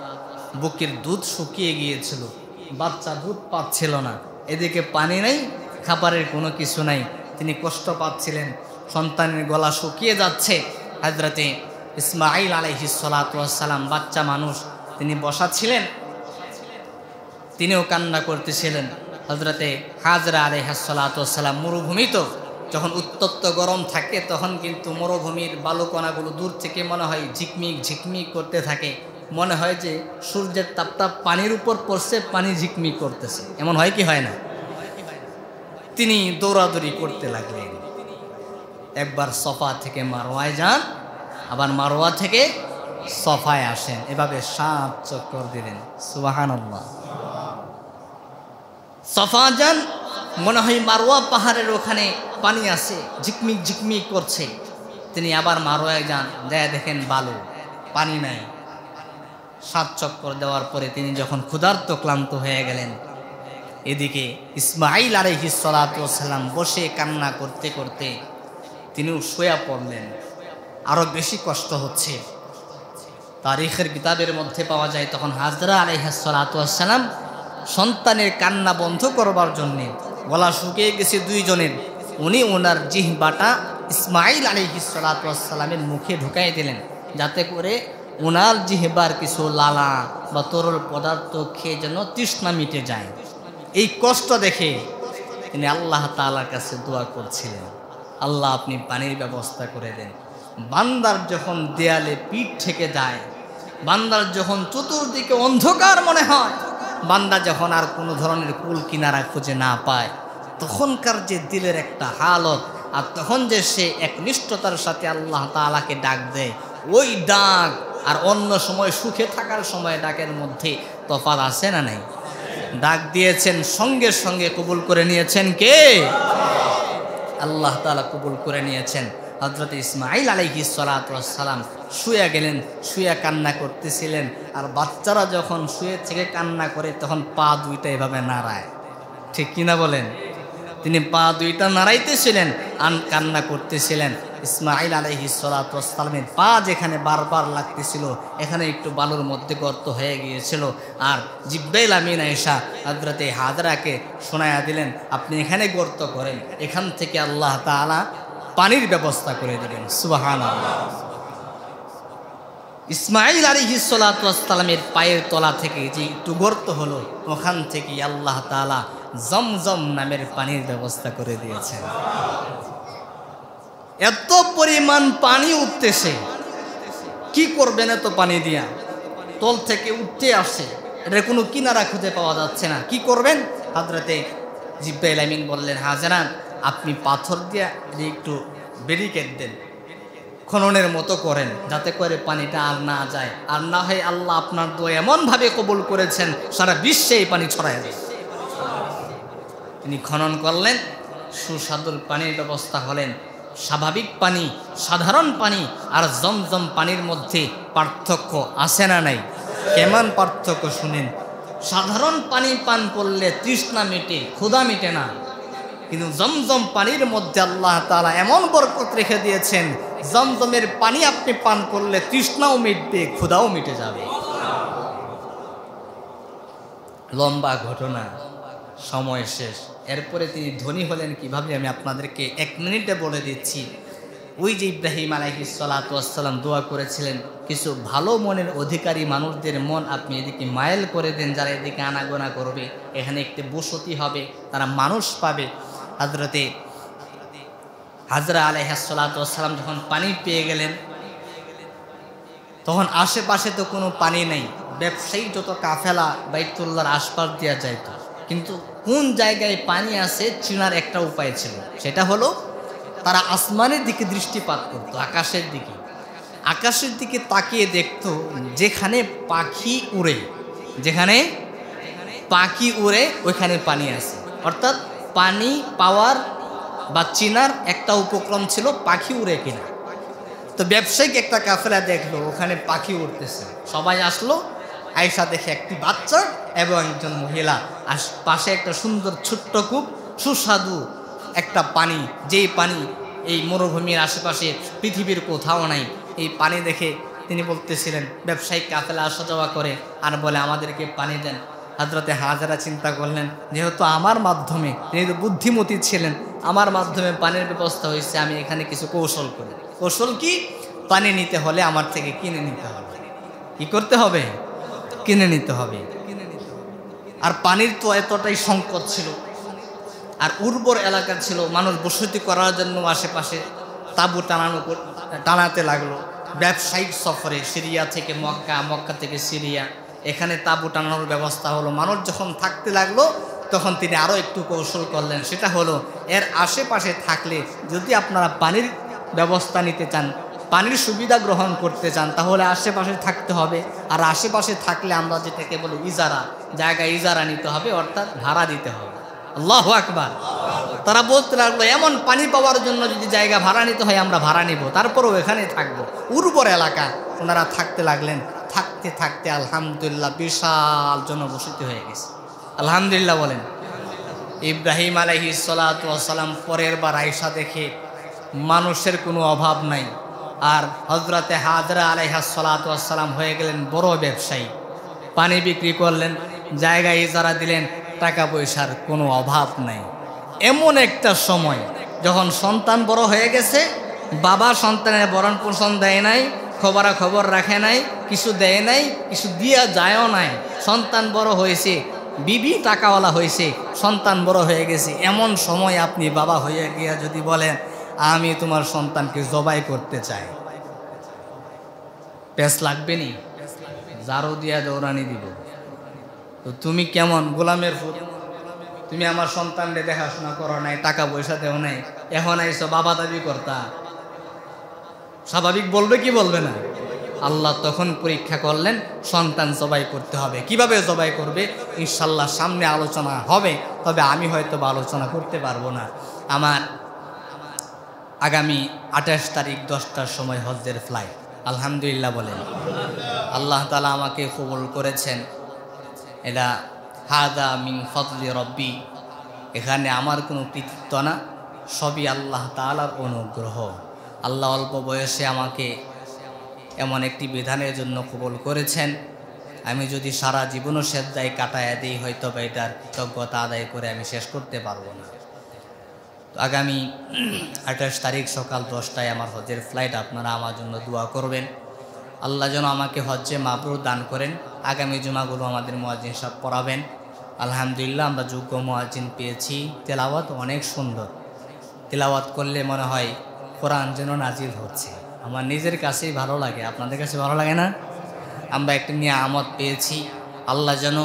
বুকের দুধ শুকিয়ে গিয়েছিল, বাচ্চা দুধ পাচ্ছিল না, এদিকে পানি নাই, খাবারের কোনো কিছু নাই, তিনি কষ্ট পাচ্ছিলেন, সন্তানের গলা শুকিয়ে যাচ্ছে। হযরতে ইসমাঈল আলাইহিস সালাতু ওয়াস সালাম বাচ্চা মানুষ, তিনি বসা ছিলেন, তিনিও কান্না করতেছিলেন। হযরতে হাজরা আলাইহিস সালাতু ওয়াস সালাম মরুভূমি তো যখন উত্তপ্ত গরম থাকে তখন কিন্তু মরুভূমির বালুকণাগুলো দূর থেকে মনে হয় ঝিকমিক ঝিকমিক করতে থাকে, মনে হয় যে সূর্যের তাপটা পানির উপর পড়ছে, পানি ঝিকমিক করতেছে, এমন হয় কি হয় না? তিনি দৌড়াদৌড়ি করতে লাগলেন। একবার সফা থেকে মারওয়ায় যান, আবার মারওয়া থেকে সফায় আসেন, এভাবে 7 চক্কর দিলেন। সুবহানাল্লাহ। সফা যান, মনে হয় মারওয়া পাহাড়ের ওখানে পানি আছে, ঝিকমিক ঝিকমিক করছে। তিনি আবার মারওয়ায় যান, দেখেন বালু, পানি নাই। 7 চক্কর দেওয়ার পরে তিনি যখন ক্ষুধার্ত ক্লান্ত হয়ে গেলেন, এদিকে ইসমাঈল আলাইহিস সালাতু ওয়াস সালাম বসে কান্না করতে করতে তিনিও শুয়ে পড়লেন। আরো বেশি কষ্ট হচ্ছে। তারিখের কিতাবের মধ্যে পাওয়া যায় তখন হাজরা আলাইহিস সালাতু ওয়াস সালাম সন্তানের কান্না বন্ধ করবার জন্যে, গলা শুকিয়ে গেছে দুইজনের, উনি ওনার জিহ্বাটা ইসমাঈল আলাইহিস সালাতু ওয়াস সালামের মুখে ঢুকাই দিলেন, যাতে করে ওনার জিহ্বার কিছু লালা বা তরল পদার্থ খেয়ে যেন তৃষ্ণা মিটে যায়। এই কষ্ট দেখে তিনি আল্লাহ তাআলার কাছে দোয়া করছিলেন, আল্লাহ আপনি পানির ব্যবস্থা করে দেন। বান্দার যখন দেয়ালে পিঠ থেকে যায়, বান্দার যখন চতুর্দিকে অন্ধকার মনে হয়, বান্দা যখন আর কোনো ধরনের কুল কিনারা খুঁজে না পায়, তখনকার যে দিলের একটা হালত, আর তখন যে সে একনিষ্ঠতার সাথে আল্লাহ তাআলাকে ডাক দেয়, ওই ডাক আর অন্য সময় সুখে থাকার সময় ডাকের মধ্যে তফাৎ আছে না নাই? ডাক দিয়েছেন, সঙ্গে সঙ্গে কবুল করে নিয়েছেন কে? আল্লাহ তাআলা কবুল করে নিয়েছেন। হযরত ইসমাঈল আলাইহিস সালাতু ওয়াস সালাম শুয়ে গেলেন, শুয়ে কান্না করতেছিলেন। আর বাচ্চারা যখন শুয়ে থেকে কান্না করে তখন পা দুইটা এভাবে নাড়ায়, ঠিক কিনা বলেন? তিনি পা দুইটা নাড়াইতেছিলেন, কান্না করতেছিলেন। ইসমাঈল আলাইহিস সালাতু ওয়াস সালামের পা যেখানে বারবার লাগতেছিল, এখানে একটু বালুর মধ্যে গর্ত হয়ে গিয়েছিল। আর জিব্রাইল আমিন আয়েশা হযরতে হাজরাকে শোনায়া দিলেন, আপনি এখানে গর্ত করেন, এখান থেকে আল্লাহ তাআলা পানির ব্যবস্থা করে দিবেন। সুবহানাল্লাহ। ইসমাঈল আলাইহিস সালাতু ওয়াস সালামের পায়ের তলা থেকে যে একটু গর্ত হলো, ওখান থেকে আল্লাহ তাআলা জমজম নামের পানির ব্যবস্থা করে দিয়েছেন। এত পরিমাণ পানি উঠতেছে, কি করবেন এত পানি দিয়া? তল থেকে উঠতে আসে, এটা কোনো কিনারা খুঁজে পাওয়া যাচ্ছে না, কি করবেন? হযরতে জিব্রাইল আমিন বললেন, হাজরা আপনি পাথর দিয়া একটু ব্যারিকেড দেন, খননের মতো করেন, যাতে করে পানিটা আর না যায়, আর না হয় আল্লাহ আপনার দোয়া এমনভাবে কবুল করেছেন সারা বিশ্বে এই পানি ছড়ায় যায়। তিনি খনন করলেন, সুস্বাদুর পানির ব্যবস্থা হলেন। স্বাভাবিক পানি, সাধারণ পানি আর জমজম পানির মধ্যে পার্থক্য আছে না নাই? কেমন পার্থক্য শুনেন। সাধারণ পানি পান করলে তৃষ্ণা মিটে, ক্ষুধা মিটে না, কিন্তু জমজম পানির মধ্যে আল্লাহ তাআলা এমন বরকত রেখে দিয়েছেন, জমজমের পানি আপনি পান করলে তৃষ্ণাও মিটবে, ক্ষুধাও মিটে যাবে। লম্বা ঘটনা, সময় শেষ। এরপরে তিনি ধনী হলেন কিভাবে আমি আপনাদেরকে 1 মিনিটে বলে দিচ্ছি। ওই যে ইব্রাহিম আলাইহিস সালাতু ওয়াস সালাম দোয়া করেছিলেন, কিছু ভালো মনের অধিকারী মানুষদের মন আপনি এদিকে মাইল করে দেন, যারা এদিকে আনাগোনা করবে, এখানে একটি বসতি হবে, তারা মানুষ পাবে। হযরতে হাজরা আলাইহিস সালাতু ওয়াস সালাম যখন পানি পেয়ে গেলেন, তখন আশেপাশে তো কোনো পানি নেই। ব্যবসায়ী যত কাফেলা বাইতুল্লাহর আশপাশ দিয়ে যাইত, কিন্তু কোন জায়গায় পানি আছে চিনার একটা উপায় ছিল, সেটা হলো তারা আসমানের দিকে দৃষ্টিপাত করত, আকাশের দিকে। আকাশের দিকে তাকিয়ে দেখত যেখানে পাখি উড়ে, যেখানে পাখি উড়ে ওইখানে পানি আছে। অর্থাৎ পানি পাওয়ার বা চিনার একটা উপক্রম ছিল পাখি উড়ে কিনা। তো ব্যবসায়িক একটা কাফেলা দেখলো ওখানে পাখি উড়তেছে, সবাই আসলো, আয়েশা দেখে একটি বাচ্চা এবং একজন মহিলা, আর পাশে একটা সুন্দর ছোট্ট কূপ, সুস্বাদু একটা পানি, যেই পানি এই মরুভূমির আশেপাশে পৃথিবীর কোথাও নাই। এই পানি দেখে তিনি বলতেছিলেন, ব্যবসায়িক কাফেলা আসা যাওয়া করে আর বলে আমাদেরকে পানি দেন। হযরতে হাজরা চিন্তা করলেন, যেহেতু আমার মাধ্যমে, তিনি তো বুদ্ধিমতী ছিলেন, আমার মাধ্যমে পানির ব্যবস্থা হয়েছে, আমি এখানে কিছু কৌশল করি। কৌশল কি? পানি নিতে হলে আমার থেকে কিনে নিতে হবে। কি করতে হবে? কিনে নিতে হবে। আর পানির তো এতটাই সংকট ছিল, আর উর্বর এলাকা ছিল, মানুষ বসতি করার জন্য আশেপাশে তাঁবু টানাতে লাগলো। ব্যবসায়িক সফরে সিরিয়া থেকে মক্কা, মক্কা থেকে সিরিয়া, এখানে তাঁবু টানানোর ব্যবস্থা হলো। মানুষ যখন থাকতে লাগলো তখন তিনি আরও একটু কৌশল করলেন, সেটা হলো এর আশেপাশে থাকলে যদি আপনারা পানির ব্যবস্থা নিতে চান, পানির সুবিধা গ্রহণ করতে চান, তাহলে আশেপাশে থাকতে হবে। আর আশেপাশে থাকলে আমরা যেটাকে বলি ইজারা, জায়গা ইজারা নিতে হবে, অর্থাৎ ভাড়া দিতে হবে। আল্লাহু আকবার। তারা বলতে লাগলো এমন পানি পাওয়ার জন্য যদি জায়গা ভাড়া নিতে হয় আমরা ভাড়া নিব, তারপরেও এখানে থাকবো। উর্বর এলাকা, ওনারা থাকতে লাগলেন। থাকতে থাকতে আলহামদুলিল্লাহ বিশাল জনবসতি হয়ে গেছে। আলহামদুলিল্লাহ বলেন। ইব্রাহিম আলাইহিস সালাতু ওয়াস সালাম পরের বার আয়েশা দেখে মানুষের কোনো অভাব নাই। আর হযরতে হাজরা আলাইহাস সালাতু ওয়াস সালাম হয়ে গেলেন বড় ব্যবসায়ী, পানি বিক্রি করলেন, জায়গা ইজারা দিলেন, টাকা পয়সার কোনো অভাব নাই। এমন একটা সময় যখন সন্তান বড় হয়ে গেছে, বাবা সন্তানের ভরণ পোষণ দেয় নাই, খবরাখবর রাখে নাই, কিছু দেয় নাই, কিছু দিয়া যায়ও নাই। সন্তান বড় হয়েছে, বিবি টাকাওয়ালা হয়েছে, সন্তান বড় হয়ে গেছে, এমন সময় আপনি বাবা হয়ে গিয়া যদি বলেন আমি তোমার সন্তানকে জবাই করতে চাই, পেস লাগবে নি? জারো দিয়া দৌড়ানি দিব। তো তুমি কেমন গোলামের ফুট, তুমি আমার সন্তানকে দেখাশোনা করো নাই, টাকা পয়সা দেও নাই, এখন আইসো বাবা দাবি করতা, স্বাভাবিক বলবে কি বলবে না? আল্লাহ তখন পরীক্ষা করলেন, সন্তান জবাই করতে হবে। কিভাবে জবাই করবে ইনশাল্লাহ সামনে আলোচনা হবে, তবে আমি হয়তো আলোচনা করতে পারবো না। আমার আগামী 28 তারিখ 10টার সময় হজ্জের ফ্লাইট। আলহামদুলিল্লাহ বলেন। আল্লাহ তাআলা আমাকে কবুল করেছেন, এটা হাদা মিন ফজলি রব্বি। এখানে আমার কোনো কৃতিত্ব না, সবই আল্লাহ তাআলার অনুগ্রহ। আল্লাহ অল্প বয়সে আমাকে এমন একটি বিধানের জন্য কবুল করেছেন। আমি যদি সারা জীবনও সেজদায় কাটায় দিই হয়তো বা এটার কৃতজ্ঞতা আদায় করে আমি শেষ করতে পারবো না। তো আগামী 28 তারিখ সকাল 10টায় আমার হজ্জের ফ্লাইট। আপনারা আমার জন্য দোয়া করবেন, আল্লাহ যেন আমাকে হজ্জে মাবরুর দান করেন। আগামী জুমাগুলো আমাদের মুয়াজ্জিন সাহেব পড়াবেন। আলহামদুলিল্লাহ আমরা যোগ্য মুয়াজ্জিন পেয়েছি। তেলাওয়াত অনেক সুন্দর, তেলাওয়াত করলে মনে হয় কোরআন যেন নাজিল হচ্ছে। আমার নিজের কাছেই ভালো লাগে, আপনাদের কাছে ভালো লাগে না? আমরা একটা নিয়ামত পেয়েছি, আল্লাহ যেন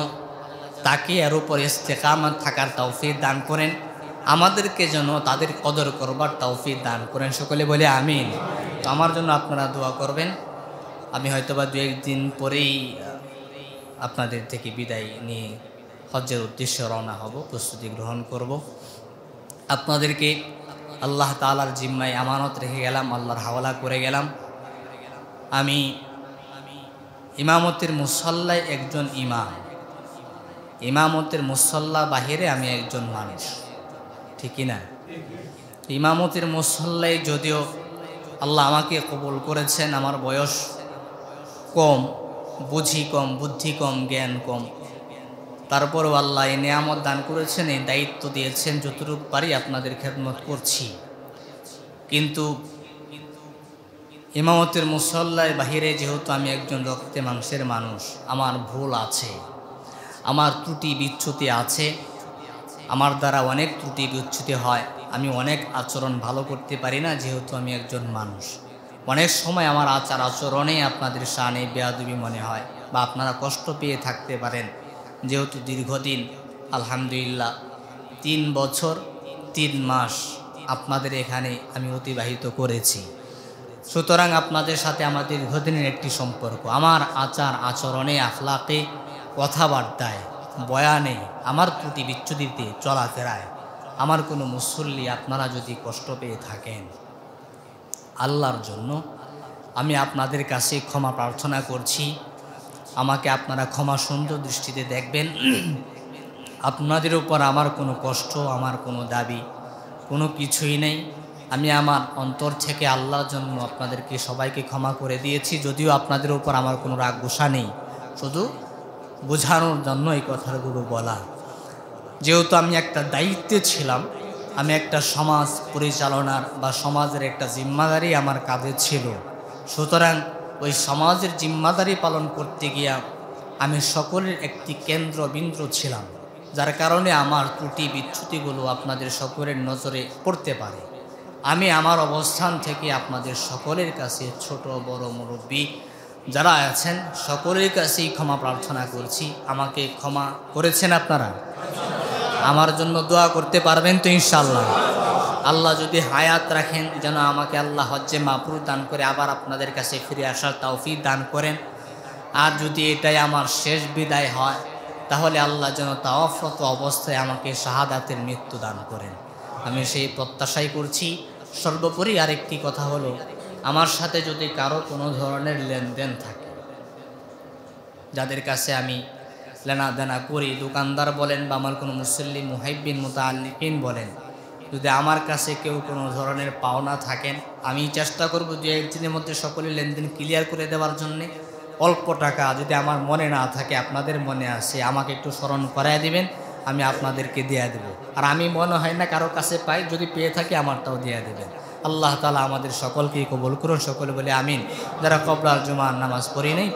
তাকে এর উপর ইস্তেকামত থাকার তৌফিক দান করেন, আমাদেরকে যেন তাদের কদর করবার তৌফিক দান করেন। সকলে বলে আমিন। তো আমার জন্য আপনারা দোয়া করবেন। আমি হয়তোবা 2-1 দিন পরেই আপনাদের থেকে বিদায় নিয়ে হজ্জের উদ্দেশ্যে রওনা হব, প্রস্তুতি গ্রহণ করব। আপনাদেরকে আল্লাহ তাআলার জিম্মায় আমানত রেখে গেলাম, আল্লাহর হাওয়ালা করে গেলাম। আমি ইমামতের মুসল্লায় একজন ইমাম, ইমামতের মুসল্লা বাহিরে আমি একজন মানুষ, ঠিকই না? ইমামতের মুসল্লায় যদিও আল্লাহ আমাকে কবুল করেছেন, আমার বয়স কম, বুঝি কম, বুদ্ধি কম, জ্ঞান কম, তারপরেও আল্লাহ এই নিয়ামত দান করেছেন, এই দায়িত্ব দিয়েছেন, যতটুকু পারি আপনাদের খেদমত করছি। কিন্তু ইমামতের মুসল্লায় বাহিরে যেহেতু আমি একজন রক্তে মাংসের মানুষ, আমার ভুল আছে, আমার ত্রুটি বিচ্যুতি আছে, আমার দ্বারা অনেক ত্রুটি বিচ্যুতি হয়, আমি অনেক আচরণ ভালো করতে পারি না, যেহেতু আমি একজন মানুষ। অনেক সময় আমার আচার আচরণে আপনাদের শানে বেয়াদবি মনে হয় বা আপনারা কষ্ট পেয়ে থাকতে পারেন, যেহেতু দীর্ঘদিন আলহামদুলিল্লাহ 3 বছর 3 মাস আপনাদের এখানে আমি অতিবাহিত করেছি। সুতরাং আপনাদের সাথে আমার দীর্ঘদিনের একটি সম্পর্ক। আমার আচার আচরণে, আখলাকে, কথাবার্তায়, বয়ানে, আমার ত্রুটি বিচ্যুতিতে, চলাফেরায় আমার কোনো মুসল্লি আপনারা যদি কষ্ট পেয়ে থাকেন, আল্লাহর জন্য আমি আপনাদের কাছে ক্ষমা প্রার্থনা করছি। আমাকে আপনারা ক্ষমা সুন্দর দৃষ্টিতে দেখবেন। আপনাদের উপর আমার কোনো কষ্ট, আমার কোনো দাবি, কোনো কিছুই নেই। আমি আমার অন্তর থেকে আল্লাহর জন্য আপনাদেরকে সবাইকে ক্ষমা করে দিয়েছি, যদিও আপনাদের উপর আমার কোনো রাগ গোসা নেই, শুধু বোঝানোর জন্য এই কথাগুলো বলা। যেহেতু আমি একটা দায়িত্বে ছিলাম, আমি একটা সমাজ পরিচালনার বা সমাজের একটা জিম্মাদারি আমার কাঁধে ছিল, সুতরাং ওই সমাজের জিম্মাদারি পালন করতে গিয়া আমি সকলের একটি কেন্দ্রবিন্দু ছিলাম, যার কারণে আমার ত্রুটি বিচ্যুতিগুলো আপনাদের সকলের নজরে পড়তে পারে। আমি আমার অবস্থান থেকে আপনাদের সকলের কাছে, ছোট বড় মুরব্বী যারা আছেন সকলের কাছেই ক্ষমা প্রার্থনা করছি। আমাকে ক্ষমা করেছেন আপনারা? আমার জন্য দোয়া করতে পারবেন তো ইনশাআল্লাহ? আল্লাহ যদি হায়াত রাখেন যেন আমাকে আল্লাহ হজ্জে মাবরুর দান করে আবার আপনাদের কাছে ফিরে আসার তৌফিক দান করেন। আর যদি এটাই আমার শেষ বিদায় হয় তাহলে আল্লাহ যেন তাওয়াফরত অবস্থায় আমাকে শাহাদাতের মৃত্যু দান করেন, আমি সেই প্রত্যাশাই করছি। সর্বোপরি আরেকটি কথা হলো, আমার সাথে যদি কারো কোনো ধরনের লেনদেন থাকে, যাদের কাছে আমি লেনাদেনা করি, দোকানদার বলেন বা আমার কোনো মুসল্লি মুহাইব্বিন মুতাআল্লিকিন বলেন, যদি আমার কাছে কেউ কোনো ধরনের পাওনা থাকেন, আমি চেষ্টা করব যে একদিনের মধ্যে সকলে লেনদেন ক্লিয়ার করে দেওয়ার জন্যে। অল্প টাকা যদি আমার মনে না থাকে, আপনাদের মনে আছে, আমাকে একটু স্মরণ করায় দিবেন, আমি আপনাদেরকে দিয়ে দেব। আর আমি মনে হয় না কারো কাছে পাই, যদি পেয়ে থাকি আমারটাও দিয়ে দেবেন। আল্লাহ তাআলা আমাদের সকলকেই কবুল করুন। সকলে বলে আমিন। যারা কবলার জুমার নামাজ পড়ি নেই